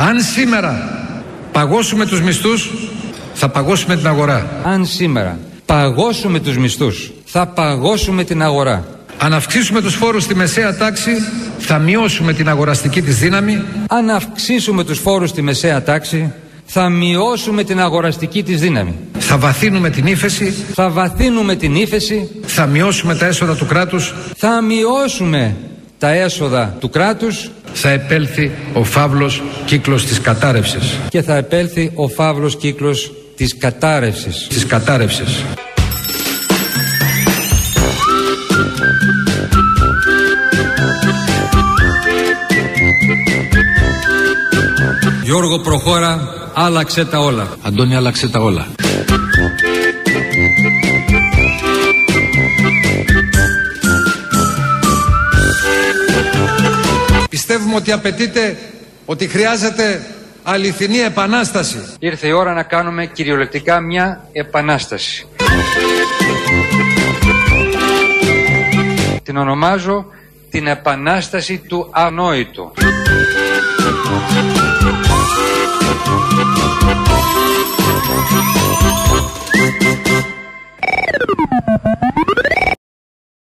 Αν σήμερα παγώσουμε τους μισθούς, θα παγώσουμε την αγορά. Αν σήμερα παγώσουμε τους μισθούς, θα παγώσουμε την αγορά. Αν αυξήσουμε τους φόρους στη μεσαία τάξη, θα μειώσουμε την αγοραστική της δύναμη. Αν αυξήσουμε τους φόρους στη μεσαία τάξη, θα μειώσουμε την αγοραστική της δύναμη. Θα βαθύνουμε την ύφεση. Θα βαθύνουμε την ύφεση. Θα μειώσουμε τα έσοδα του κράτους. Θα μειώσουμε τα έσοδα του κράτους. Θα επέλθει ο φαύλος κύκλος της κατάρρευσης. Και θα επέλθει ο φαύλος κύκλος της κατάρρευσης. Της κατάρρευσης. Γιώργο, προχώρα, άλλαξε τα όλα. Αντώνη, άλλαξε τα όλα. Πιστεύουμε ότι απαιτείται, ότι χρειάζεται αληθινή επανάσταση. Ήρθε η ώρα να κάνουμε κυριολεκτικά μια επανάσταση. Την ονομάζω την επανάσταση του ανόητου.